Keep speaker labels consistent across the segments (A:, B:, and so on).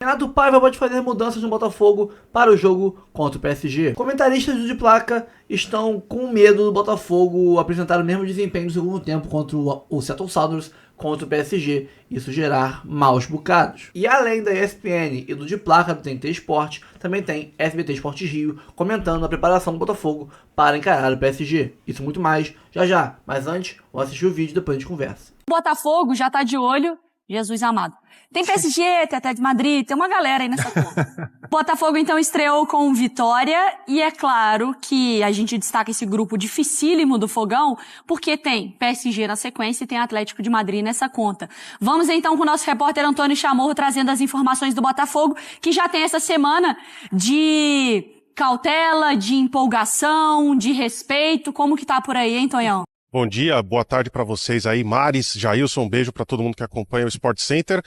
A: Renato Paiva pode fazer mudanças no Botafogo para o jogo contra o PSG. Comentaristas do De Placa estão com medo do Botafogo apresentar o mesmo desempenho no segundo tempo contra o Seattle Sounders contra o PSG, isso gerar maus bocados. E além da ESPN e do De Placa do TNT Esporte, também tem SBT Esportes Rio comentando a preparação do Botafogo para encarar o PSG. Isso muito mais já já, mas antes, vou assistir o vídeo e depois a gente conversa.
B: O Botafogo já tá de olho, Jesus amado. Tem PSG, tem Atlético de Madrid, tem uma galera aí nessa conta. O Botafogo então estreou com vitória e é claro que a gente destaca esse grupo dificílimo do Fogão porque tem PSG na sequência e tem Atlético de Madrid nessa conta. Vamos então com o nosso repórter Antônio Chamorro trazendo as informações do Botafogo, que já tem essa semana de cautela, de empolgação, de respeito. Como que tá por aí, hein, Tonhão?
C: Bom dia, boa tarde para vocês aí, Maris, Jailson, um beijo para todo mundo que acompanha o Sport Center.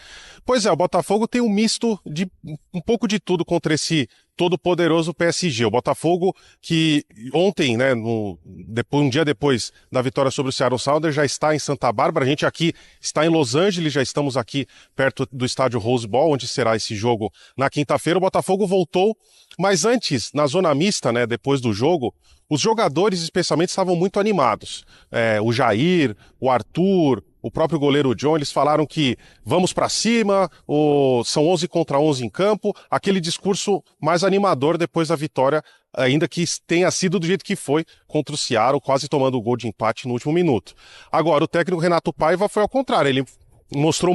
C: Pois é, o Botafogo tem um misto de um pouco de tudo contra esse todo-poderoso PSG. O Botafogo que ontem, né, um dia depois da vitória sobre o Seattle Sounders, já está em Santa Bárbara. A gente aqui está em Los Angeles, já estamos aqui perto do estádio Rose Bowl, onde será esse jogo na quinta-feira. O Botafogo voltou, mas antes, na zona mista, né, depois do jogo, os jogadores especialmente estavam muito animados. O Jair, o Arthur, o próprio goleiro John, eles falaram que vamos para cima, são 11 contra 11 em campo, aquele discurso mais animador depois da vitória, ainda que tenha sido do jeito que foi contra o Seattle, quase tomando o gol de empate no último minuto. Agora, o técnico Renato Paiva foi ao contrário, ele mostrou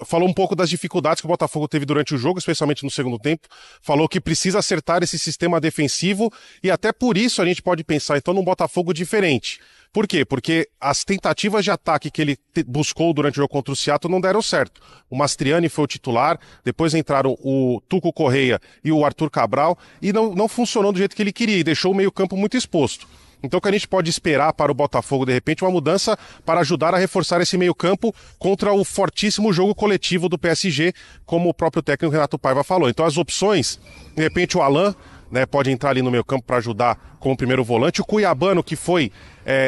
C: falou um pouco das dificuldades que o Botafogo teve durante o jogo, especialmente no segundo tempo. Falou que precisa acertar esse sistema defensivo e até por isso a gente pode pensar então num Botafogo diferente. Por quê? Porque as tentativas de ataque que ele buscou durante o jogo contra o Seattle não deram certo. O Mastriani foi o titular, depois entraram o Tuco Correia e o Arthur Cabral e não funcionou do jeito que ele queria e deixou o meio-campo muito exposto. Então o que a gente pode esperar para o Botafogo, de repente, uma mudança para ajudar a reforçar esse meio-campo contra o fortíssimo jogo coletivo do PSG, como o próprio técnico Renato Paiva falou. Então as opções, de repente o Alan, né, pode entrar ali no meio-campo para ajudar como primeiro volante. O Cuiabano, que foi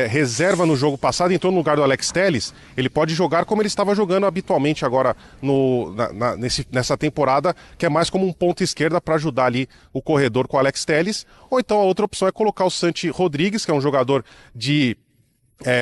C: reserva no jogo passado, entrou no lugar do Alex Telles, ele pode jogar como ele estava jogando habitualmente agora nessa temporada, que é mais como um ponta esquerda para ajudar ali o corredor com o Alex Telles. Ou então a outra opção é colocar o Santi Rodrigues, que é um jogador de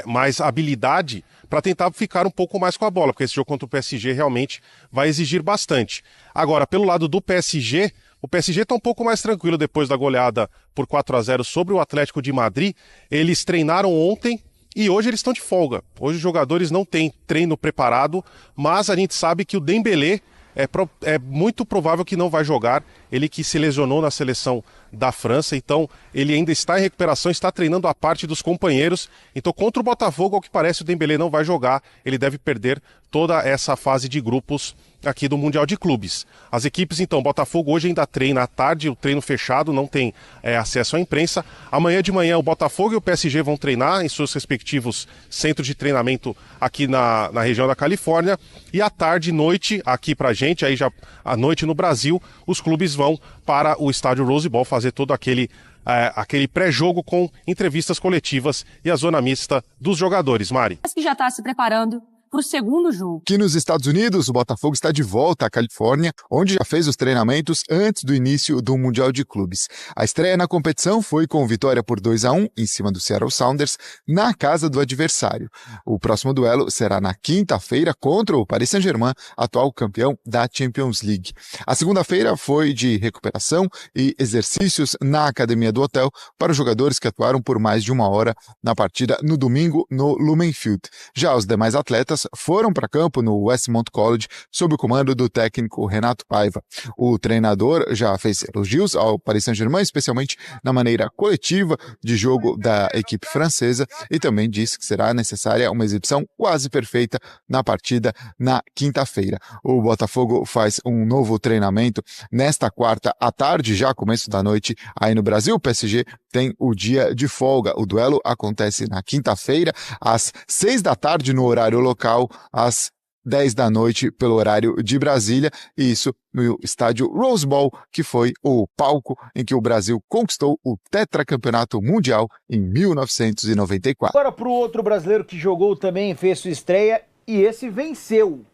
C: mais habilidade, para tentar ficar um pouco mais com a bola, porque esse jogo contra o PSG realmente vai exigir bastante. Agora, pelo lado do PSG, o PSG está um pouco mais tranquilo depois da goleada por 4-0 sobre o Atlético de Madrid. Eles treinaram ontem e hoje eles estão de folga. Hoje os jogadores não têm treino preparado, mas a gente sabe que o Dembélé é muito provável que não vai jogar. Ele que se lesionou na seleção da França, então ele ainda está em recuperação, está treinando a parte dos companheiros. Então contra o Botafogo, ao que parece, o Dembélé não vai jogar. Ele deve perder toda essa fase de grupos aqui do Mundial de Clubes. As equipes, então, Botafogo hoje ainda treina à tarde, o treino fechado, não tem acesso à imprensa. Amanhã de manhã o Botafogo e o PSG vão treinar em seus respectivos centros de treinamento aqui na região da Califórnia. E à tarde e noite, aqui pra gente, aí já à noite no Brasil, os clubes vão para o estádio Rose Bowl fazer todo aquele pré-jogo com entrevistas coletivas e a zona mista dos jogadores. Mari.
B: Que já está se preparando para o segundo jogo.
D: Aqui nos Estados Unidos, o Botafogo está de volta à Califórnia, onde já fez os treinamentos antes do início do Mundial de Clubes. A estreia na competição foi com vitória por 2-1 em cima do Seattle Sounders, na casa do adversário. O próximo duelo será na quinta-feira contra o Paris Saint-Germain, atual campeão da Champions League. A segunda-feira foi de recuperação e exercícios na academia do hotel para os jogadores que atuaram por mais de uma hora na partida no domingo no Lumen Field. Já os demais atletas foram para campo no Westmont College sob o comando do técnico Renato Paiva. O treinador já fez elogios ao Paris Saint-Germain, especialmente na maneira coletiva de jogo da equipe francesa, e também disse que será necessária uma exibição quase perfeita na partida na quinta-feira. O Botafogo faz um novo treinamento nesta quarta à tarde, já começo da noite aí no Brasil. O PSG tem o dia de folga. O duelo acontece na quinta-feira, às 6 da tarde no horário local, às 10 da noite pelo horário de Brasília, e isso no estádio Rose Bowl, que foi o palco em que o Brasil conquistou o tetracampeonato mundial em 1994.
E: Agora para o outro brasileiro que jogou também, fez sua estreia, e esse venceu.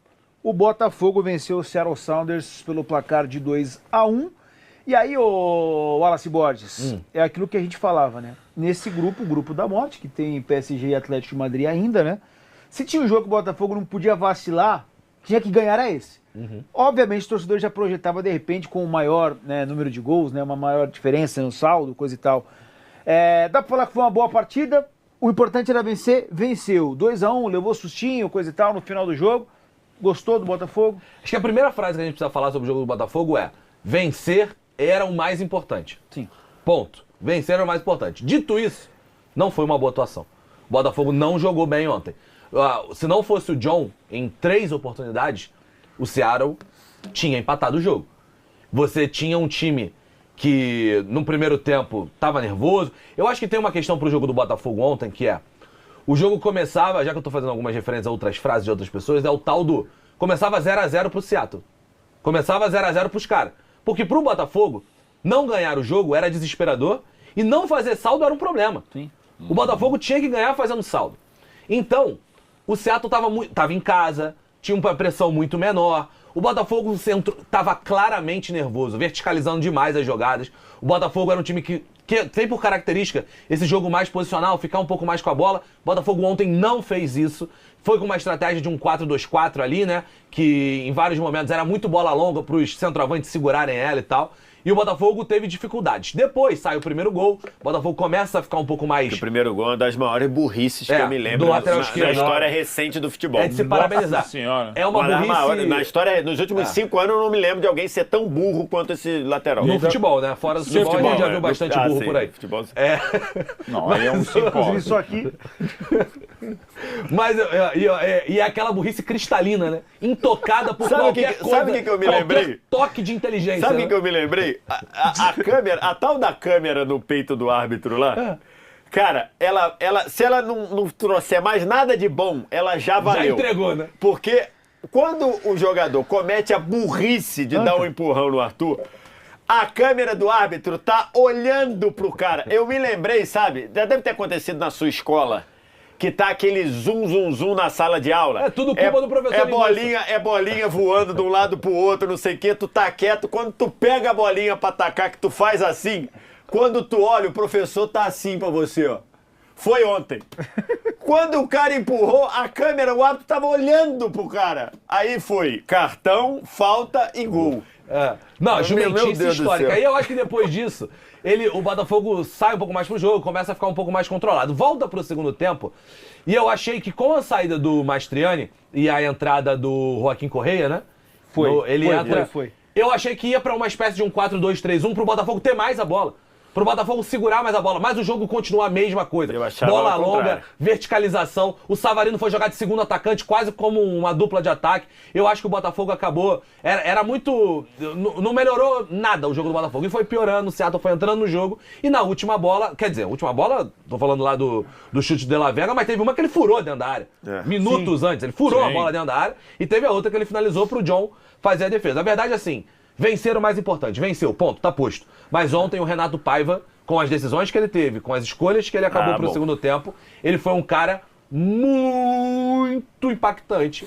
E: o Botafogo venceu o Seattle Sounders pelo placar de 2-1. E aí, o Wallace Borges, é aquilo que a gente falava, né? Nesse grupo, o grupo da morte, que tem PSG e Atlético de Madrid ainda, né? Se tinha um jogo que o Botafogo não podia vacilar, tinha que ganhar era esse. Obviamente, o torcedor já projetava, de repente, com um maior, né, número de gols, né, uma maior diferença no saldo, coisa e tal. Dá pra falar que foi uma boa partida. O importante era vencer, venceu. 2-1, levou sustinho, coisa e tal, no final do jogo. Gostou do Botafogo?
F: Acho que a primeira frase que a gente precisa falar sobre o jogo do Botafogo é: vencer era o mais importante.
E: Sim.
F: Ponto. Vencer era o mais importante. Dito isso, não foi uma boa atuação. O Botafogo não jogou bem ontem. Se não fosse o John, em 3 oportunidades, o Seattle tinha empatado o jogo. Você tinha um time que, no primeiro tempo, estava nervoso. Eu acho que tem uma questão pro jogo do Botafogo ontem, que é: o jogo começava, já que eu tô fazendo algumas referências a outras frases de outras pessoas, é o tal do... Começava 0-0 pro Seattle. Começava 0-0 pros caras. Porque pro Botafogo, não ganhar o jogo era desesperador e não fazer saldo era um problema.
E: Sim.
F: O Botafogo tinha que ganhar fazendo saldo. Então, o Seattle tava em casa, tinha uma pressão muito menor. O Botafogo no centro estava claramente nervoso, verticalizando demais as jogadas. O Botafogo era um time que tem por característica esse jogo mais posicional, ficar um pouco mais com a bola. O Botafogo ontem não fez isso. Foi com uma estratégia de um 4-2-4 ali, né? Que em vários momentos era muito bola longa para os centroavantes segurarem ela e tal. E o Botafogo teve dificuldades. Depois sai o primeiro gol, o Botafogo começa a ficar um pouco mais...
G: O primeiro gol é uma das maiores burrices que eu me lembro
F: do lateral
G: na
F: esquerdo,
G: história recente do futebol.
F: É de se parabenizar.
H: Senhora.
F: É uma burrice...
G: Na história, nos últimos 5 anos, eu não me lembro de alguém ser tão burro quanto esse lateral.
F: No futebol, né? Fora do futebol, a gente já viu bastante burro
G: sim,
F: por aí.
G: Futebol...
H: Não, aí é um
E: Inclusive,
H: simpósio.
E: isso aqui...
F: Mas é aquela burrice cristalina, né? Intocada por
G: Sabe
F: qualquer coisa.
G: sabe o que eu me
F: qualquer
G: lembrei?
F: toque de inteligência.
G: Sabe o
F: né?
G: que eu me lembrei? A câmera, a tal da câmera no peito do árbitro lá, cara, se ela não trouxer mais nada de bom, ela já valeu.
F: Já entregou, né?
G: Porque quando o jogador comete a burrice de dar um empurrão no Arthur, a câmera do árbitro tá olhando pro cara. Eu me lembrei, sabe? Já deve ter acontecido na sua escola. Que tá aquele zum na sala de aula.
F: É tudo culpa do professor
G: É bolinha voando de um lado pro outro, não sei o quê. Tu tá quieto, quando tu pega a bolinha pra atacar, que tu faz assim, quando tu olha, o professor tá assim pra você, ó. Foi ontem. Quando o cara empurrou, a câmera, o árbitro tava olhando pro cara. Aí foi cartão, falta e gol.
F: Não,
G: Meu
F: jumentice
G: Deus do
F: histórica.
G: céu.
F: Aí eu acho que depois disso, o Botafogo sai um pouco mais pro jogo, começa a ficar um pouco mais controlado. Volta pro segundo tempo, e eu achei que com a saída do Mastriani e a entrada do Joaquim Correia, né? Foi. Eu achei que ia pra uma espécie de um 4-2-3-1 pro Botafogo ter mais a bola. Pro Botafogo segurar mais a bola, mas o jogo continua a mesma coisa.
G: Eu achava
F: Bola
G: ao
F: longa,
G: contrário.
F: verticalização. O Savarino foi jogar de segundo atacante, quase como uma dupla de ataque. Eu acho que o Botafogo acabou... Era muito... Não melhorou nada o jogo do Botafogo. E foi piorando, o Seattle foi entrando no jogo. E na última bola... Quer dizer, a última bola... Tô falando lá do chute de La Vega, mas teve uma que ele furou dentro da área. Minutos antes. Ele furou a bola dentro da área. E teve a outra que ele finalizou pro John fazer a defesa. A verdade é assim... Vencer o mais importante. Venceu, ponto, tá posto. Mas ontem o Renato Paiva, com as decisões que ele teve, com as escolhas que ele acabou pro segundo tempo, ele foi um cara muito impactante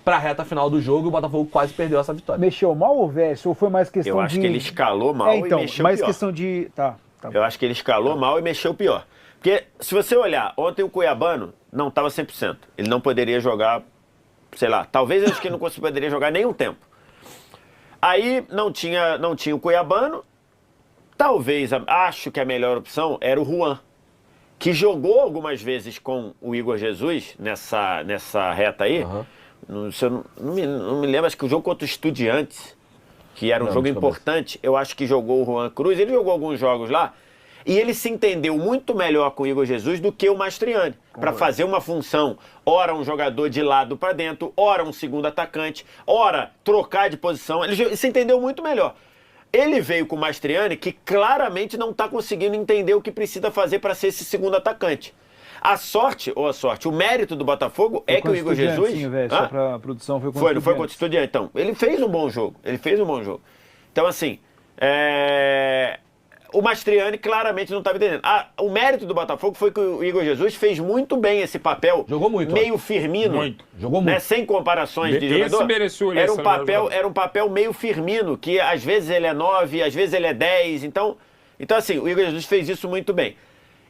F: pra reta final do jogo e o Botafogo quase perdeu essa vitória.
E: Mexeu mal ou Verso? Ou foi mais questão de...
G: Eu acho que ele escalou mal e mexeu
E: mais
G: pior.
E: questão de... Tá.
G: Eu acho que ele escalou mal e mexeu pior. Porque, se você olhar, ontem o Cuiabano não estava 100%. Ele não poderia jogar, sei lá, talvez acho que não poderia jogar nenhum tempo. Aí não tinha o Cuiabano. Talvez, acho que a melhor opção era o Juan, que jogou algumas vezes com o Igor Jesus nessa reta aí. Não me lembro, acho que o jogo contra o Estudiantes, que era um jogo importante, eu acho que jogou o Juan Cruz. Ele jogou alguns jogos lá. E ele se entendeu muito melhor com o Igor Jesus do que o Mastriani, para fazer uma função, ora um jogador de lado para dentro, ora um segundo atacante, ora trocar de posição. Ele se entendeu muito melhor. Ele veio com o Mastriani, que claramente não está conseguindo entender o que precisa fazer para ser esse segundo atacante. O mérito do Botafogo é que o Igor Jesus...
E: Sim, velho, só pra produção foi
G: não foi contra o Estudiantes. Então, ele fez um bom jogo. Então, assim, o Mastriani claramente não estava entendendo. O mérito do Botafogo foi que o Igor Jesus fez muito bem esse papel.
F: Jogou muito.
G: Meio Firmino.
I: Muito.
F: Jogou muito.
G: Né, sem comparações de
I: Esse
G: jogador.
I: mereceu
G: Era
I: eleição,
G: um papel meio Firmino, que às vezes ele é 9, às vezes ele é 10. Então assim, o Igor Jesus fez isso muito bem.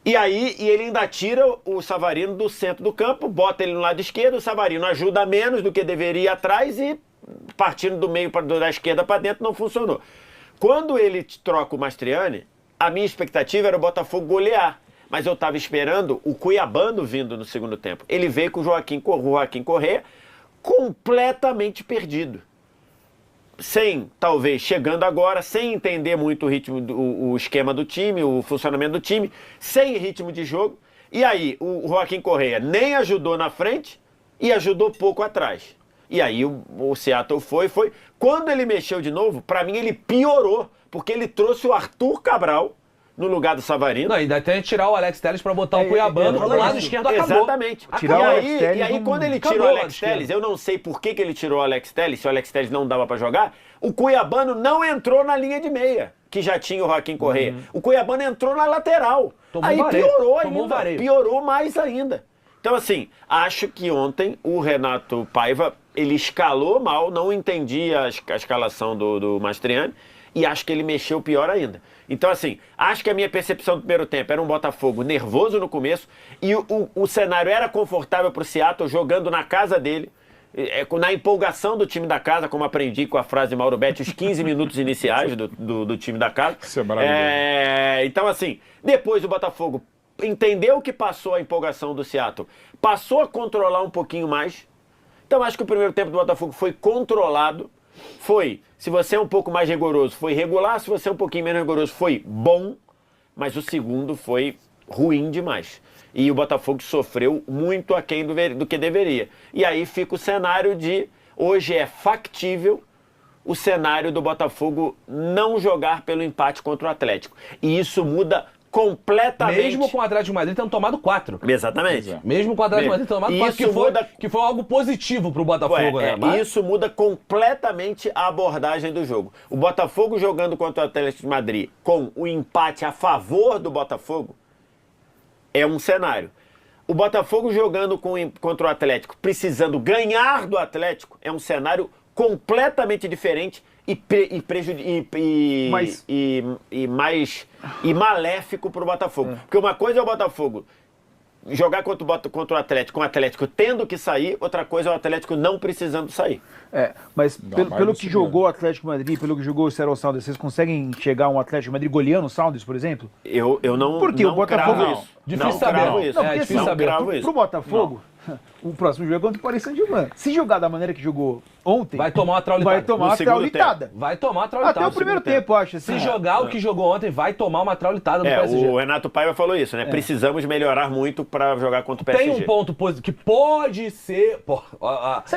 G: E aí, ele ainda tira o Savarino do centro do campo, bota ele no lado esquerdo, o Savarino ajuda menos do que deveria ir atrás e partindo do meio da esquerda para dentro não funcionou. Quando ele troca o Mastriani, a minha expectativa era o Botafogo golear. Mas eu estava esperando o Cuiabano vindo no segundo tempo. Ele veio com o Joaquim Correa completamente perdido. Talvez chegando agora, sem entender muito o ritmo, o esquema do time, o funcionamento do time, sem ritmo de jogo. E aí, o Joaquim Correa nem ajudou na frente e ajudou pouco atrás. E aí, o Seattle foi. Quando ele mexeu de novo, pra mim ele piorou, porque ele trouxe o Arthur Cabral no lugar do Savarino.
F: Não, ainda tem que tirar o Alex Telles pra botar o Cuiabano do lado esquerdo, acabou.
G: Exatamente. E aí, quando ele tirou o Alex Telles, eu não sei por que ele tirou o Alex Telles, se o Alex Telles não dava pra jogar, o Cuiabano não entrou na linha de meia, que já tinha o Joaquim Correa. O Cuiabano entrou na lateral. Aí piorou ainda, piorou mais ainda. Então, assim, acho que ontem o Renato Paiva, ele escalou mal, não entendia a escalação do Mastriani, e acho que ele mexeu pior ainda. Então, assim, acho que a minha percepção do primeiro tempo era um Botafogo nervoso no começo, e o cenário era confortável para o Seattle, jogando na casa dele, na empolgação do time da casa, como aprendi com a frase de Mauro Betti, os 15 minutos iniciais do time da casa.
I: Isso é maravilhoso.
G: Então, assim, depois o Botafogo entendeu que passou a empolgação do Seattle, passou a controlar um pouquinho mais. Então, acho que o primeiro tempo do Botafogo foi controlado. Se você é um pouco mais rigoroso, foi regular. Se você é um pouquinho menos rigoroso, foi bom. Mas o segundo foi ruim demais. E o Botafogo sofreu muito aquém do que deveria. E aí fica o cenário hoje é factível o cenário do Botafogo não jogar pelo empate contra o Atlético. E isso muda completamente.
F: Mesmo com o Atlético de Madrid tendo tomado 4.
G: Exatamente.
F: Mesmo com o Atlético de Madrid tendo tomado 4, que foi algo positivo pro Botafogo, né?
G: Isso muda completamente a abordagem do jogo. O Botafogo jogando contra o Atlético de Madrid com o empate a favor do Botafogo é um cenário. O Botafogo jogando contra o Atlético precisando ganhar do Atlético é um cenário completamente diferente e maléfico para o Botafogo. Porque uma coisa é o Botafogo jogar contra o Atlético, com o Atlético tendo que sair, outra coisa é o Atlético não precisando sair.
E: Mas pelo que jogou o Atlético de Madrid, pelo que jogou o Seattle Sounders, vocês conseguem chegar um Atlético de Madrid goleando o Sounders, por exemplo?
G: Eu não.
E: Porque
G: não
E: o Botafogo
G: cravo isso.
F: Difícil
G: não
F: saber.
G: cravo isso.
E: Não, porque
F: difícil
E: assim,
F: saber.
E: pro Botafogo, o próximo jogo é contra o Paris Saint-Germain. Se jogar da maneira que jogou ontem,
F: Vai tomar uma traulitada.
E: vai tomar
G: No
E: uma
G: segundo
E: traulitada.
F: Vai tomar uma traulitada.
E: Até o primeiro tempo, eu acho. Assim,
F: Se jogar o que jogou ontem, vai tomar uma traulitada do PSG.
G: O Renato Paiva falou isso, né? Precisamos melhorar muito para jogar contra o PSG.
F: Tem um ponto positivo que pode ser...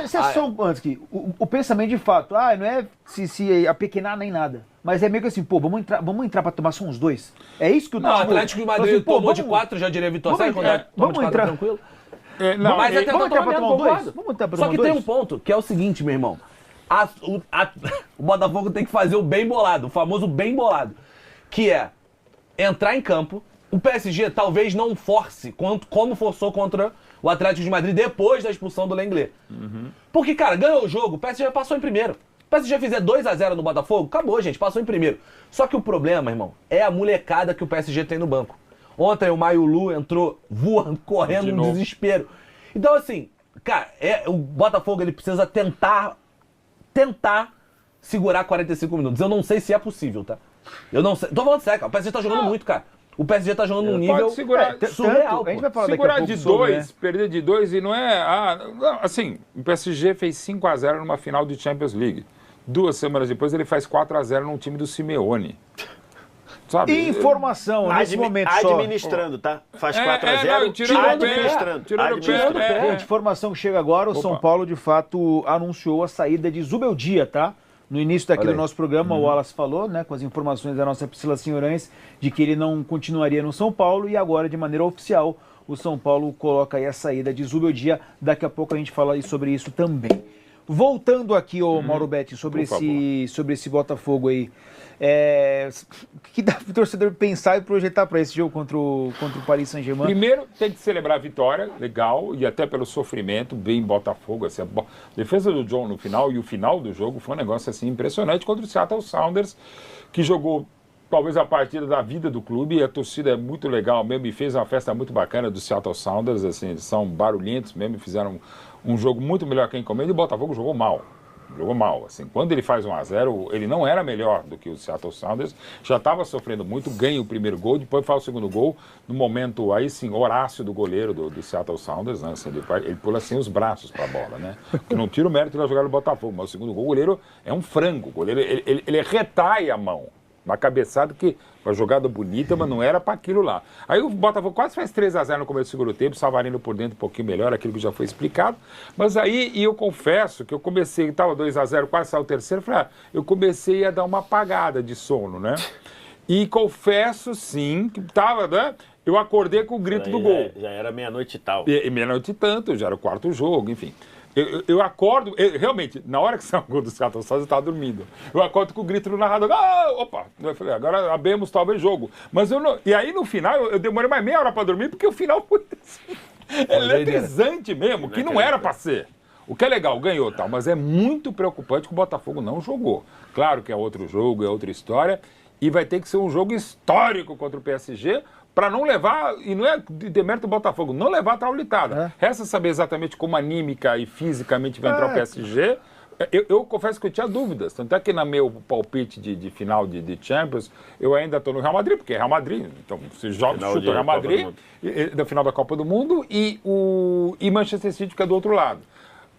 E: Só antes que o pensamento de fato, não é se apequenar nem nada. Mas é meio que assim, vamos entrar pra tomar só uns 2. É isso que o
F: Não, o Atlético de Madrid
E: assim,
F: tomou de 4, já diria Vitor Sá, quando
E: vamos entrar
F: tranquilo.
I: Mas
F: Mas
E: vamos entrar pra tomar um 2?
F: concordo.
E: Vamos entrar pra
F: Só
E: tomar
F: que
E: um
F: tem
E: 2?
F: um ponto, que é o seguinte, meu irmão. O Botafogo tem que fazer o bem bolado, o famoso bem bolado. Que é entrar em campo. O PSG talvez não force como forçou contra o Atlético de Madrid depois da expulsão do Lenglet. Porque, cara, ganhou o jogo, o PSG passou em primeiro. O PSG fizer 2-0 no Botafogo, acabou, gente, passou em primeiro. Só que o problema, irmão, é a molecada que o PSG tem no banco. Ontem o Mayulu entrou voando, correndo no desespero. Então, assim, cara, o Botafogo ele precisa tentar segurar 45 minutos. Eu não sei se é possível, tá? Eu não sei. Tô falando sério, cara. O PSG tá jogando muito, cara. O PSG tá jogando num nível
I: segurar,
F: surreal.
E: A gente vai falar
I: segurar
E: daqui a
I: de
E: pouco sobre,
I: 2, perder de 2 e não é... não, assim, o PSG fez 5-0 numa final de Champions League. 2 semanas depois ele faz 4-0 num time do Simeone. Sabe?
E: Informação, nesse momento só.
G: Administrando, tá? Faz 4-0,
I: tirando
G: administrando.
I: o pé.
E: Gente, informação que chega agora, o São Paulo de fato anunciou a saída de Zubeldia, tá? No início do nosso programa, o Wallace falou, né, com as informações da nossa Priscila Senhorães, de que ele não continuaria no São Paulo e agora, de maneira oficial, o São Paulo coloca aí a saída de Zubeldia. Daqui a pouco a gente fala sobre isso também. Voltando aqui, ô Mauro Betti, sobre esse Botafogo aí. O que dá pro torcedor pensar e projetar para esse jogo contra o Paris Saint-Germain?
I: Primeiro, tem que celebrar a vitória, legal, e até pelo sofrimento, bem Botafogo. Assim, a defesa do John no final e o final do jogo foi um negócio assim impressionante contra o Seattle Sounders, que jogou talvez a partida da vida do clube, e a torcida é muito legal mesmo, e fez uma festa muito bacana do Seattle Sounders, assim, eles são barulhentos mesmo, fizeram um jogo muito melhor que a encomenda, e o Botafogo jogou mal, assim, quando ele faz 1-0, ele não era melhor do que o Seattle Sounders, já estava sofrendo muito, ganha o primeiro gol, depois faz o segundo gol, no momento, aí sim, Horácio do goleiro do Seattle Sounders, né, assim, ele pula assim os braços para a bola, né, que não tira o mérito de jogar no Botafogo, mas o segundo gol, o goleiro é um frango, o goleiro, ele retai a mão, uma cabeçada que, uma jogada bonita, mas não era para aquilo lá. Aí o Botafogo quase faz 3-0 no começo do segundo tempo, Savarino por dentro um pouquinho melhor, aquilo que já foi explicado. Mas aí, e eu confesso que eu comecei, estava 2-0, quase saiu o terceiro, falei, eu comecei a dar uma apagada de sono, né? E confesso, sim, que estava, né? Eu acordei com o grito do gol.
G: Já era meia-noite e tal.
I: Meia-noite e tanto, já era o quarto jogo, enfim. Eu acordo, realmente, na hora que saiu o gol dos Seattle Sounders, eu estava dormindo. Eu acordo com o grito do narrador, opa! Eu falei, agora abemos talvez jogo. Mas eu não. E aí no final, eu demorei mais meia hora para dormir, porque o final foi assim, eletrizante mesmo, que não era para ser. O que é legal, ganhou tal, mas é muito preocupante que o Botafogo não jogou. Claro que é outro jogo, é outra história, e vai ter que ser um jogo histórico contra o PSG, para não levar, e não é demérito do Botafogo, não levar a traulitada. Resta saber exatamente como anímica e fisicamente vai entrar o PSG. Eu confesso que eu tinha dúvidas, tanto é que no meu palpite de final de Champions, eu ainda estou no Real Madrid, porque é Real Madrid, então se joga, chuta o Real Madrid, da final da Copa do Mundo, e Manchester City fica do outro lado.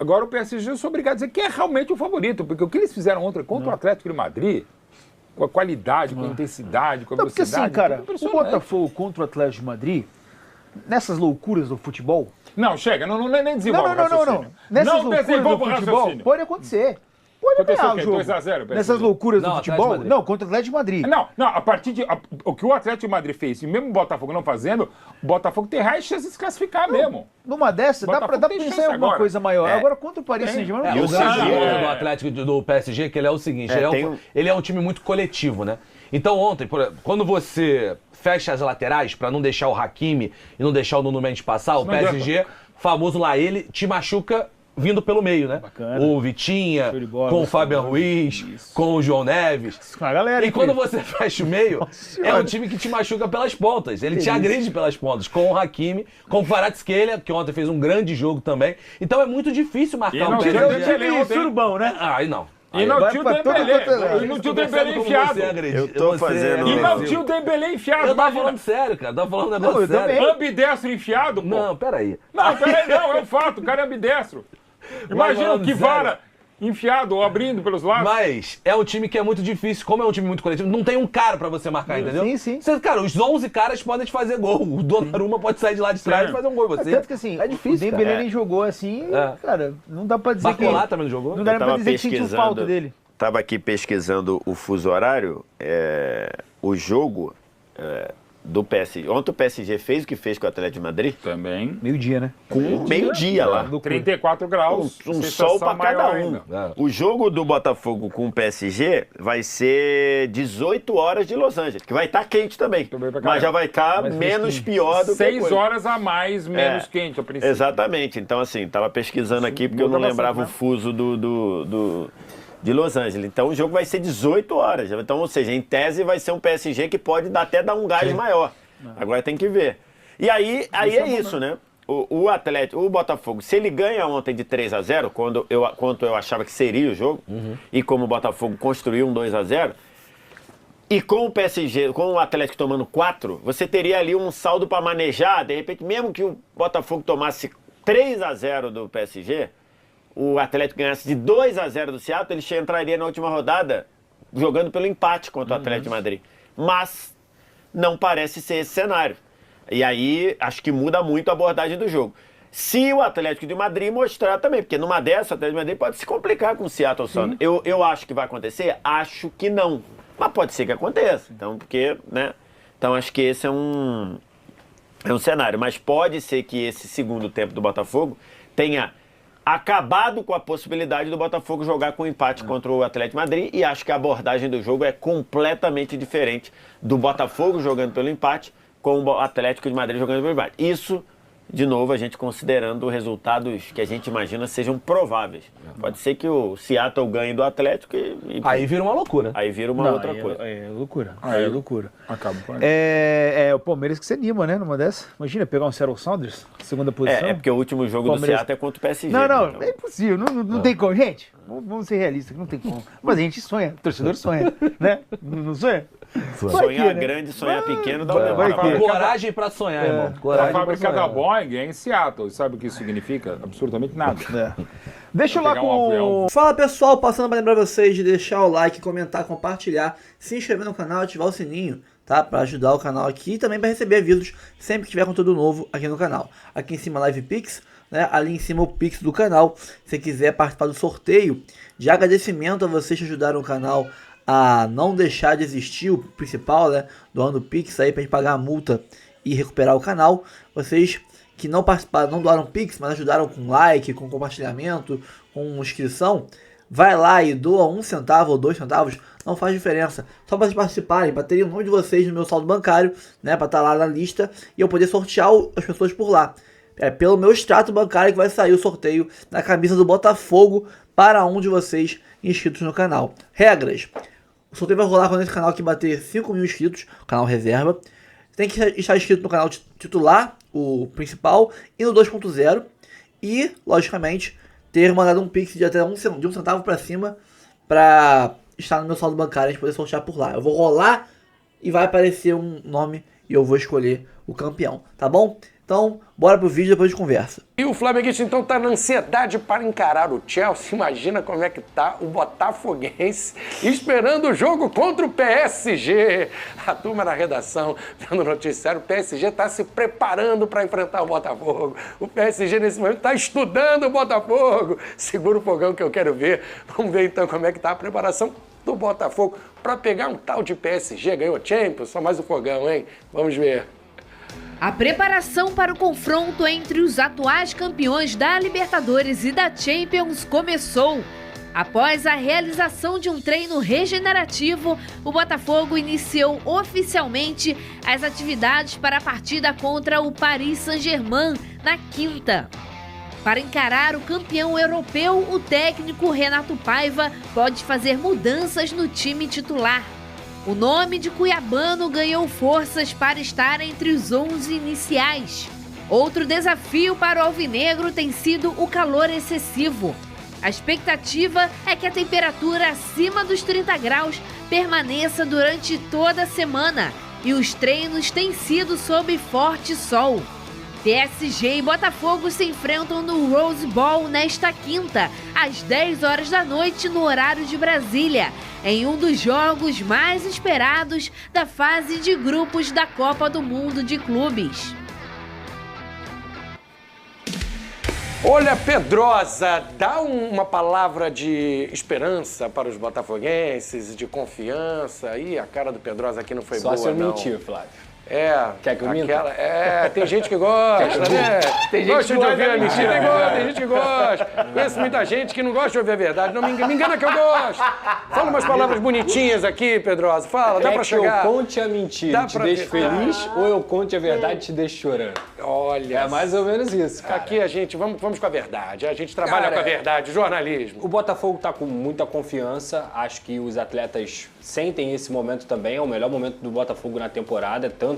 I: Agora o PSG eu sou obrigado a dizer que é realmente o favorito, porque o que eles fizeram ontem contra o Atlético de Madrid, com a qualidade, com a intensidade, com a velocidade.
E: Porque assim, cara, o Botafogo contra o Atlético de Madrid, nessas loucuras do futebol...
I: Não, chega, nem desenvolve o raciocínio.
E: Não. Nessas loucuras do futebol, pode acontecer. Pode ganhar o jogo.
I: 2-0,
E: nessas loucuras do futebol, não, contra o Atlético de Madrid.
I: Não, a partir de... O que o Atlético de Madrid fez, e mesmo o Botafogo não fazendo, o Botafogo tem raiz chance de se classificar mesmo.
E: Numa dessa, dá pra pensar em alguma coisa maior. Agora, contra o Paris Saint-Germain...
F: O grande do Atlético do PSG, que ele é o seguinte, ele é um time muito coletivo, né? Então ontem, quando você fecha as laterais pra não deixar o Hakimi e não deixar o Nuno Mendes passar, o PSG, famoso lá, ele te machuca vindo pelo meio, né?
E: Bacana.
F: O Vitinha, com o Fabian Ruiz, com o João Neves.
E: Com a galera,
F: e quando você fecha o meio, é um time que te machuca pelas pontas. Ele te agride pelas pontas. Com o Hakimi, com o Kvaratskhelia, que ontem fez um grande jogo também. Então é muito difícil marcar um
E: PSG. Surubão, né?
F: Aí não.
I: E não tinha o Dembélé. E não tinha o Dembélé enfiado.
G: Eu tô fazendo...
I: E não tinha o Dembélé enfiado.
F: Eu tava falando sério, cara. Tava falando um negócio sério.
I: Ambidestro enfiado, pô.
F: Não, peraí.
I: Não, é um fato. O cara é ambidestro. Imagina o Kvara enfiado ou abrindo pelos lados.
F: Mas é um time que é muito difícil. Como é um time muito coletivo, não tem um cara pra você marcar, entendeu?
E: Sim.
F: Cara, os 11 caras podem te fazer gol. O Donnarumma pode sair de lá de trás e fazer um gol.
E: Tanto que assim,
F: é difícil,
E: o Dembélé nem jogou assim, cara, não dá pra dizer
F: Bacolá também não jogou?
E: Não dá pra dizer que sentiu falta dele.
G: Tava aqui pesquisando o fuso horário, o jogo do PSG. Ontem o PSG fez o que fez com o Atlético de Madrid.
I: Também.
E: Meio-dia, né?
G: Com meio-dia lá.
I: 34 graus.
G: Um sol pra cada um. O jogo do Botafogo com o PSG vai ser 18 horas de Los Angeles, que vai estar quente também. Mas já vai estar menos pior do que
I: 6 horas a mais, menos quente, a princípio.
G: Exatamente. Então, assim, tava pesquisando aqui porque eu não lembrava o fuso de Los Angeles. Então o jogo vai ser 18 horas. Então, ou seja, em tese vai ser um PSG que pode até dar um gás maior. Agora tem que ver. E aí é isso, né? O Atlético, o Botafogo, se ele ganha ontem de 3-0, quanto eu achava que seria o jogo, e como o Botafogo construiu um 2-0, e com o PSG, com o Atlético tomando 4, você teria ali um saldo para manejar. De repente, mesmo que o Botafogo tomasse 3-0 do PSG, o Atlético ganhasse de 2-0 do Seattle, ele entraria na última rodada jogando pelo empate contra o Atlético de Madrid. Mas não parece ser esse cenário. E aí, acho que muda muito a abordagem do jogo. Se o Atlético de Madrid mostrar também, porque numa dessa, o Atlético de Madrid pode se complicar com o Seattle Sounders. Eu acho que vai acontecer? Acho que não. Mas pode ser que aconteça. Então, porque, né? Então, acho que esse é um cenário. Mas pode ser que esse segundo tempo do Botafogo tenha acabado com a possibilidade do Botafogo jogar com empate contra o Atlético de Madrid, e acho que a abordagem do jogo é completamente diferente do Botafogo jogando pelo empate com o Atlético de Madrid jogando pelo empate. Isso, de novo, a gente considerando resultados que a gente imagina sejam prováveis. Pode ser que o Seattle ganhe do Atlético e
F: Aí vira uma loucura.
G: aí vira uma outra coisa.
E: É loucura.
I: Aí
E: É loucura.
I: Acaba com
E: É o Palmeiras que se anima, né? Numa dessa. Imagina pegar um Seattle Sounders, segunda posição.
G: É porque o último jogo do
E: Palmeiras-
G: Seattle é contra o PSG.
E: Não,
G: né? Então,
E: é impossível. Não tem como. Gente, vamos ser realistas, não tem como. Mas a gente sonha, o torcedor sonha, né? Não sonha? Vai
G: sonhar
E: que, né?
G: grande, sonhar pequeno, dá
E: vai
G: um
E: que-
G: trabalho.
F: Coragem pra sonhar, irmão.
I: A
F: Coragem pra
I: fábrica da
F: sonhar.
I: Boeing é em Seattle. Sabe o que isso significa? Absolutamente nada.
E: Deixa eu lá
I: Pegar um
E: com.
I: avião.
A: Fala pessoal, passando para lembrar vocês de deixar o like, comentar, compartilhar, se inscrever no canal e ativar o sininho, tá? Para ajudar o canal aqui e também para receber avisos sempre que tiver conteúdo novo aqui no canal. Aqui em cima Live Pix, né? Ali em cima o Pix do canal. Se você quiser participar do sorteio, de agradecimento a vocês que ajudaram o canal a não deixar de existir, o principal, né? Doando Pix aí pra gente pagar a multa e recuperar o canal. Vocês que não participaram, não doaram Pix, mas ajudaram com like, com compartilhamento, com inscrição, vai lá e doa 1 centavo ou 2 centavos, não faz diferença. Só para vocês participarem, para terem o nome de vocês no meu saldo bancário, né? Para estar lá na lista e eu poder sortear as pessoas por lá. É pelo meu extrato bancário que vai sair o sorteio da camisa do Botafogo para um de vocês inscritos no canal. Regras. O sorteio vai rolar quando esse canal aqui bater 5 mil inscritos, o canal reserva. Tem que estar inscrito no canal titular, o principal, e no 2.0. E, logicamente, ter mandado um pix de até de 1 centavo para cima para estar no meu saldo bancário e a gente poder sortear por lá. Eu vou rolar e vai aparecer um nome e eu vou escolher o campeão, tá bom? Então, bora pro vídeo, depois a gente conversa.
J: E o flamenguista então tá na ansiedade para encarar o Chelsea. Imagina como é que tá o botafoguense esperando o jogo contra o PSG. A turma na redação, vendo o noticiário, o PSG tá se preparando para enfrentar o Botafogo. O PSG nesse momento tá estudando o Botafogo. Segura o fogão que eu quero ver. Vamos ver então como é que tá a preparação do Botafogo para pegar um tal de PSG. Ganhou Champions, só mais o fogão, hein? Vamos ver.
K: A preparação para o confronto entre os atuais campeões da Libertadores e da Champions começou. Após a realização de um treino regenerativo, o Botafogo iniciou oficialmente as atividades para a partida contra o Paris Saint-Germain na quinta. Para encarar o campeão europeu, o técnico Renato Paiva pode fazer mudanças no time titular. O nome de Cuiabano ganhou forças para estar entre os 11 iniciais. Outro desafio para o alvinegro tem sido o calor excessivo. A expectativa é que a temperatura acima dos 30 graus permaneça durante toda a semana e os treinos têm sido sob forte sol. PSG e Botafogo se enfrentam no Rose Bowl nesta quinta, às 10 horas da noite no horário de Brasília, em um dos jogos mais esperados da fase de grupos da Copa do Mundo de Clubes.
J: Olha, Pedrosa, dá uma palavra de esperança para os botafoguenses, de confiança. Ih, a cara do Pedrosa aqui não foi boa, não.
L: Só se eu mentir, Flávio.
J: Quer que eu minta? Tem gente que gosta, né? Tem gente que gosta de ouvir a mentira, tem gente que gosta. Conheço muita gente que não gosta de ouvir a verdade. Não, me engana que eu gosto. Fala umas palavras bonitinhas aqui, Pedrosa. Fala, dá pra chegar.
L: Que eu conte a mentira, te deixe feliz, ou eu conte a verdade e te deixe chorando?
J: Olha.
L: É mais ou menos isso, cara.
J: Aqui a gente, vamos com a verdade. A gente trabalha com a verdade, jornalismo.
L: O Botafogo tá com muita confiança. Acho que os atletas sentem esse momento também. É o melhor momento do Botafogo na temporada, tanto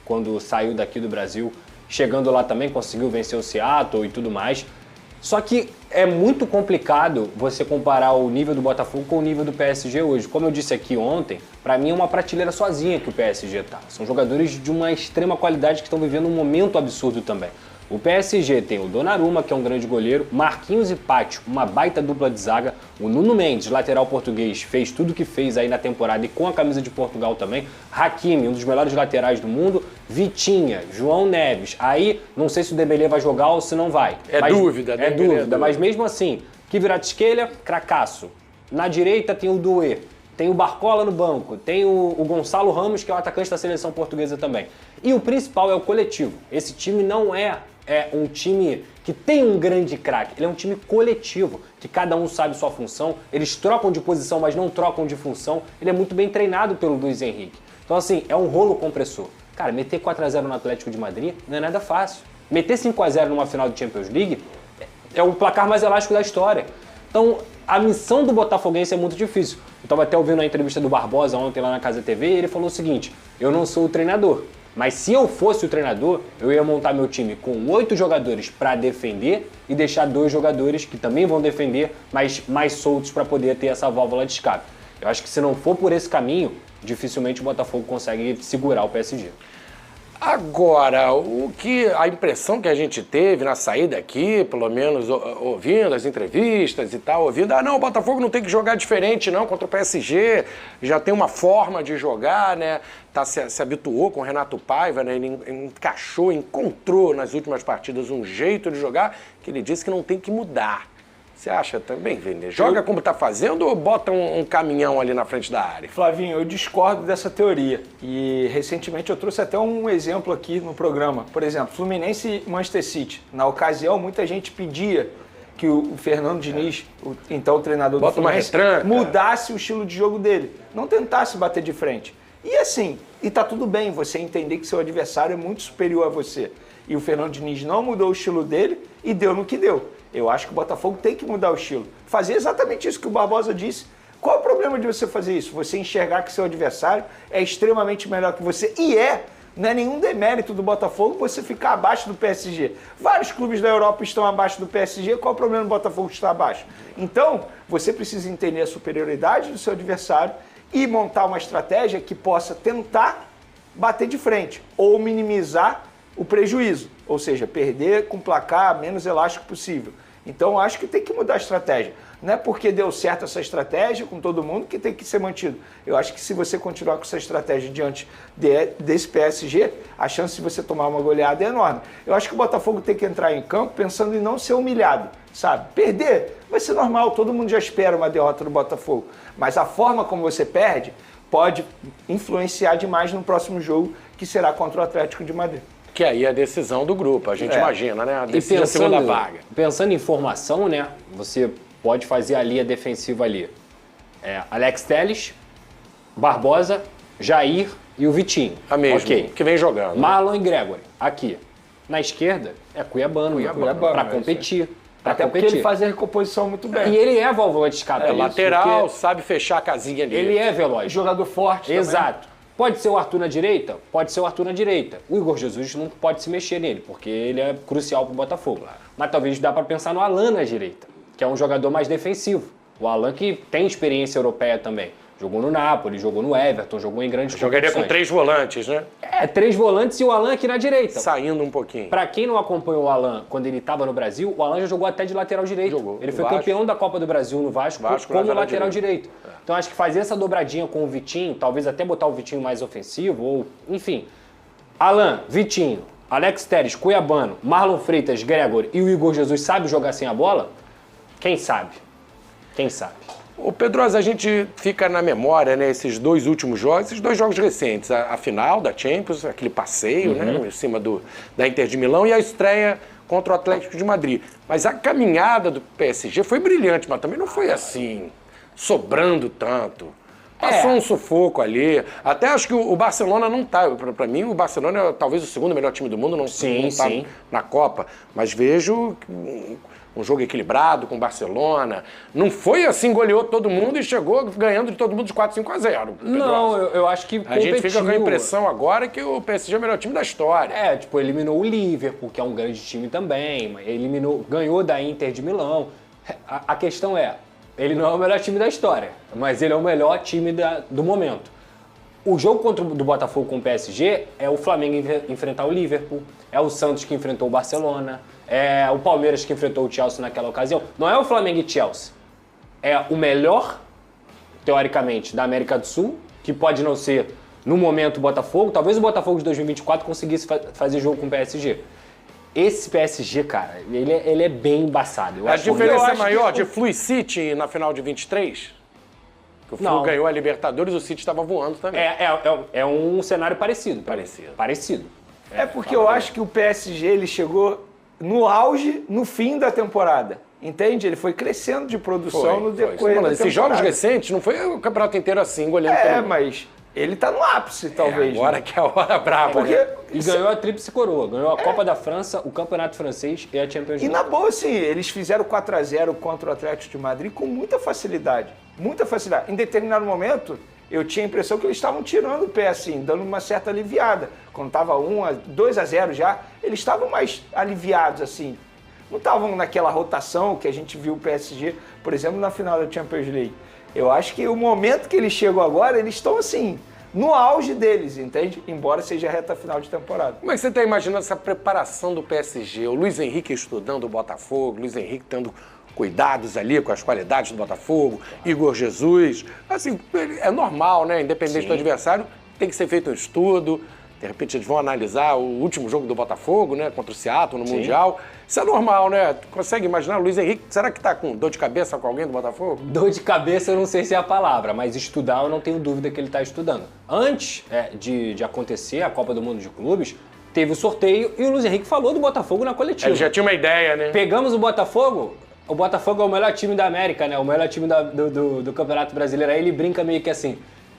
L: quando saiu daqui do Brasil, chegando lá também, conseguiu vencer o Seattle e tudo mais. Só que é muito complicado você comparar o nível do Botafogo com o nível do PSG hoje. Como eu disse aqui ontem, para mim é uma prateleira sozinha que o PSG tá. São jogadores de uma extrema qualidade que estão vivendo um momento absurdo também. O PSG tem o Donnarumma, que é um grande goleiro, Marquinhos e Pátio, uma baita dupla de zaga, o Nuno Mendes, lateral português, fez tudo o que fez aí na temporada e com a camisa de Portugal também, Hakimi, um dos melhores laterais do mundo, Vitinha, João Neves, aí não sei se o Dembélé vai jogar ou se não vai.
J: É dúvida,
L: mas mesmo assim, Kvaratskhelia, cracaço. Na direita tem o Doué, tem o Barcola no banco, tem o Gonçalo Ramos, que é o atacante da seleção portuguesa também. E o principal é o coletivo. Esse time não é um time que tem um grande craque. Ele é um time coletivo, que cada um sabe sua função. Eles trocam de posição, mas não trocam de função. Ele é muito bem treinado pelo Luiz Henrique. Então, assim, é um rolo compressor. Cara, meter 4-0 no Atlético de Madrid não é nada fácil. Meter 5-0 numa final de Champions League é o placar mais elástico da história. Então, a missão do botafoguense é muito difícil. Eu estava até ouvindo a entrevista do Barbosa ontem lá na Casa TV e ele falou o seguinte: eu não sou o treinador, mas se eu fosse o treinador, eu ia montar meu time com 8 jogadores para defender e deixar 2 jogadores que também vão defender, mas mais soltos para poder ter essa válvula de escape. Eu acho que se não for por esse caminho, dificilmente o Botafogo consegue segurar o PSG.
J: Agora, a impressão que a gente teve na saída aqui, pelo menos ouvindo as entrevistas e tal, não, o Botafogo não tem que jogar diferente não contra o PSG, já tem uma forma de jogar, né? Se habituou com o Renato Paiva, né? Ele encontrou nas últimas partidas um jeito de jogar que ele disse que não tem que mudar. Você acha também, Vene? Joga como tá fazendo ou bota um caminhão ali na frente da área?
E: Flavinho, eu discordo dessa teoria. E recentemente eu trouxe até um exemplo aqui no programa. Por exemplo, Fluminense e Manchester City. Na ocasião, muita gente pedia que o Fernando Diniz, então o treinador do Fluminense, mudasse o estilo de jogo dele. Não tentasse bater de frente. E assim, e tá tudo bem você entender que seu adversário é muito superior a você. E o Fernando Diniz não mudou o estilo dele e deu no que deu. Eu acho que o Botafogo tem que mudar o estilo. Fazer exatamente isso que o Barbosa disse. Qual é o problema de você fazer isso? Você enxergar que seu adversário é extremamente melhor que você. E não é nenhum demérito do Botafogo você ficar abaixo do PSG. Vários clubes da Europa estão abaixo do PSG. Qual é o problema do Botafogo estar abaixo? Então, você precisa entender a superioridade do seu adversário e montar uma estratégia que possa tentar bater de frente ou minimizar o prejuízo, ou seja, perder com placar menos elástico possível. Então, acho que tem que mudar a estratégia. Não é porque deu certo essa estratégia com todo mundo que tem que ser mantido. Eu acho que se você continuar com essa estratégia diante desse PSG, a chance de você tomar uma goleada é enorme. Eu acho que o Botafogo tem que entrar em campo pensando em não ser humilhado, sabe? Perder vai ser normal, todo mundo já espera uma derrota do Botafogo. Mas a forma como você perde pode influenciar demais no próximo jogo, que será contra o Atlético de Madrid.
J: Que aí é a decisão do grupo, a gente imagina, né? A segunda vaga.
L: Pensando em formação, né? Você pode fazer a linha defensiva ali. Alex Telles, Barbosa, Jair e o Vitinho.
J: A mesma, que vem jogando.
L: Marlon e Gregory, aqui. Na esquerda é Cuiabano para competir.
E: Até porque ele faz a recomposição muito bem.
L: E ele é válvula de escape.
J: Lateral, sabe fechar a casinha ali.
L: Ele é veloz.
E: Jogador forte.
L: Exato.
E: Também.
L: Pode ser o Arthur na direita? Pode ser o Arthur na direita. O Igor Jesus não pode se mexer nele, porque ele é crucial para o Botafogo. Mas talvez dá para pensar no Alan na direita, que é um jogador mais defensivo. O Alan que tem experiência europeia também. Jogou no Napoli, jogou no Everton, jogou em grandes competições.
J: Jogaria com 3 volantes, né?
L: 3 volantes e o Alan aqui na direita.
J: Saindo um pouquinho.
L: Para quem não acompanhou o Alan quando ele estava no Brasil, o Alan já jogou até de lateral direito. Ele foi campeão da Copa do Brasil no Vasco como lateral direito. Então acho que fazer essa dobradinha com o Vitinho, talvez até botar o Vitinho mais ofensivo, ou enfim. Alan, Vitinho, Alex Telles, Cuiabano, Marlon Freitas, Gregory e o Igor Jesus sabe jogar sem a bola? Quem sabe? Quem sabe?
J: Ô Pedrosa, a gente fica na memória, né, esses 2 últimos jogos, esses 2 jogos recentes, a final da Champions, aquele passeio, né, em cima da Inter de Milão e a estreia contra o Atlético de Madrid. Mas a caminhada do PSG foi brilhante, mas também não foi assim, sobrando tanto. Passou um sufoco ali. Até acho que o Barcelona não tá. Para mim, o Barcelona é talvez o segundo melhor time do mundo, não tá na Copa. Mas vejo um jogo equilibrado com o Barcelona. Não foi assim, goleou todo mundo e chegou ganhando de todo mundo de 4-5-0.
L: Não, eu acho que
J: a gente fica com a impressão agora que o PSG é o melhor time da história.
L: Eliminou o Liverpool, que é um grande time também. Ganhou da Inter de Milão. A questão é, ele não é o melhor time da história, mas ele é o melhor time do momento. O jogo do Botafogo com o PSG é o Flamengo enfrentar o Liverpool, é o Santos que enfrentou o Barcelona, é o Palmeiras que enfrentou o Chelsea naquela ocasião. Não é o Flamengo e Chelsea. É o melhor, teoricamente, da América do Sul, que pode não ser, no momento, o Botafogo. Talvez o Botafogo de 2024 conseguisse fazer jogo com o PSG. Esse PSG, cara, ele é bem embaçado.
J: A diferença é maior de Flu e City na final de 23? Que o Flu ganhou a Libertadores, o City estava voando também.
L: É um cenário parecido.
J: Parecido.
E: É porque eu acho que o PSG ele chegou
J: no auge, no fim da temporada. Entende? Ele foi crescendo de produção no decorrer da temporada. Esses jogos recentes, não foi o campeonato inteiro assim, olhando mas ele tá no ápice, talvez. Agora que é a hora brava.
L: Porque e ganhou a tríplice coroa. Ganhou a Copa da França, o Campeonato Francês e a Champions League.
J: E na boa, assim, eles fizeram 4-0 contra o Atlético de Madrid com muita facilidade. Muita facilidade. Em determinado momento, eu tinha a impressão que eles estavam tirando o pé, assim, dando uma certa aliviada. Quando estava 2-0 já, eles estavam mais aliviados, assim. Não estavam naquela rotação que a gente viu o PSG, por exemplo, na final da Champions League. Eu acho que o momento que eles chegam agora, eles estão assim, no auge deles, entende? Embora seja a reta final de temporada.
E: Como é que você está imaginando essa preparação do PSG? O Luiz Henrique estudando o Botafogo, o Luiz Henrique tendo cuidados ali com as qualidades do Botafogo, Igor Jesus. Assim, é normal, né? Independente do adversário, tem que ser feito um estudo. De repente eles vão analisar o último jogo do Botafogo, né? Contra o Seattle no Mundial. Isso é normal, né? Tu consegue imaginar? O Luiz Henrique, será que tá com dor de cabeça com alguém do Botafogo?
L: Dor de cabeça eu não sei se é a palavra, mas estudar eu não tenho dúvida que ele tá estudando. Antes de acontecer a Copa do Mundo de Clubes, teve o sorteio e o Luiz Henrique falou do Botafogo na coletiva.
E: Ele já tinha uma ideia, né?
L: Pegamos o Botafogo é o melhor time da América, né? O melhor time do Campeonato Brasileiro. Aí ele brinca meio que assim...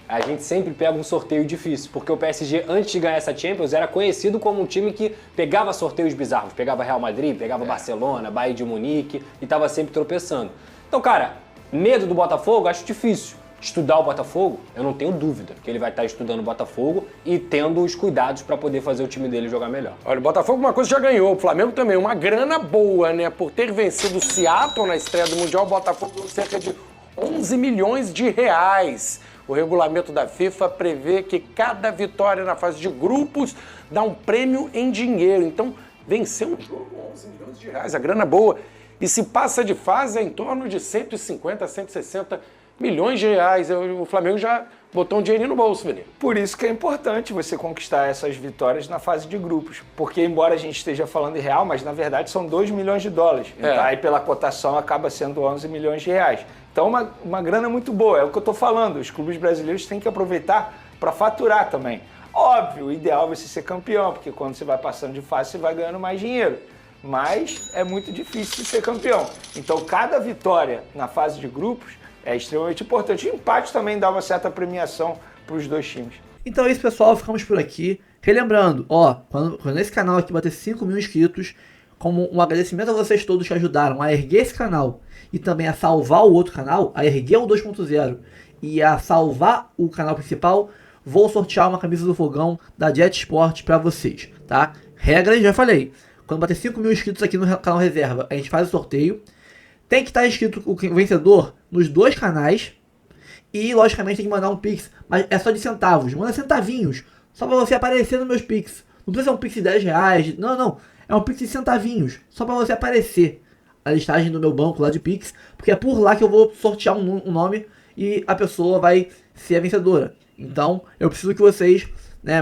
L: A gente sempre pega um sorteio difícil, porque o PSG, antes de ganhar essa Champions, era conhecido como um time que pegava sorteios bizarros. Pegava Real Madrid, pegava Barcelona, Bayern de Munique e tava sempre tropeçando. Então, cara, medo do Botafogo, acho difícil. Estudar o Botafogo, eu não tenho dúvida que ele vai estar estudando o Botafogo e tendo os cuidados para poder fazer o time dele jogar melhor.
E: Olha, o Botafogo uma coisa já ganhou, o Flamengo também, uma grana boa, né? Por ter vencido o Seattle na estreia do Mundial, o Botafogo deu cerca de 11 milhões de reais. O regulamento da FIFA prevê que cada vitória na fase de grupos dá um prêmio em dinheiro. Então, vencer um jogo, 11 milhões de reais, a grana boa. E se passa de fase é em torno de 150, 160 milhões de reais. O Flamengo já botou um dinheirinho no bolso, Vini.
J: Por isso que é importante você conquistar essas vitórias na fase de grupos. Porque, embora a gente esteja falando em real, mas na verdade são 2 milhões de dólares. Então, aí pela cotação acaba sendo 11 milhões de reais. Então, uma grana muito boa. É o que eu estou falando. Os clubes brasileiros têm que aproveitar para faturar também. Óbvio, o ideal é você ser campeão, porque quando você vai passando de fase, você vai ganhando mais dinheiro. Mas é muito difícil ser campeão. Então, cada vitória na fase de grupos é extremamente importante. O empate também dá uma certa premiação para os dois times.
A: Então é isso, pessoal. Ficamos por aqui. Relembrando, quando esse canal aqui bater 5 mil inscritos, como um agradecimento a vocês todos que ajudaram a erguer esse canal e também a salvar o outro canal, a erguer o 2.0 e a salvar o canal principal, vou sortear uma camisa do Fogão da Jet Sport para vocês, tá? Regras, já falei. Quando bater 5 mil inscritos aqui no canal reserva, a gente faz o sorteio. Tem que estar inscrito o vencedor nos 2 canais. E, logicamente, tem que mandar um Pix. Mas é só de centavos. Manda centavinhos. Só para você aparecer nos meus Pix. Não precisa ser um Pix de 10 reais. Não. É um Pix de centavinhos. Só para você aparecer a listagem do meu banco lá de Pix. Porque é por lá que eu vou sortear um nome e a pessoa vai ser a vencedora. Então, eu preciso que vocês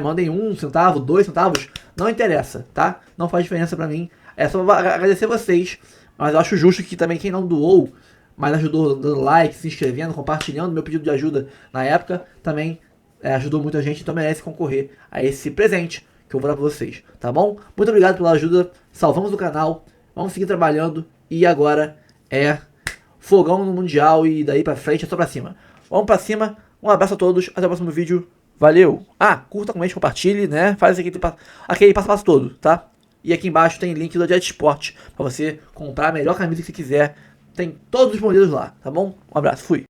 A: mandem 1 centavo, 2 centavos. Não interessa, tá? Não faz diferença para mim. É só agradecer vocês. Mas eu acho justo que também quem não doou, mas ajudou dando like, se inscrevendo, compartilhando meu pedido de ajuda na época, também ajudou muita gente, então merece concorrer a esse presente que eu vou dar pra vocês, tá bom? Muito obrigado pela ajuda, salvamos o canal, vamos seguir trabalhando e agora é fogão no Mundial e daí pra frente é só pra cima. Vamos pra cima, um abraço a todos, até o próximo vídeo, valeu! Curta, comente, compartilhe, faz aquele passo a passo todo, tá? E aqui embaixo tem link do Jet Sport para você comprar a melhor camisa que você quiser. Tem todos os modelos lá, tá bom? Um abraço, fui!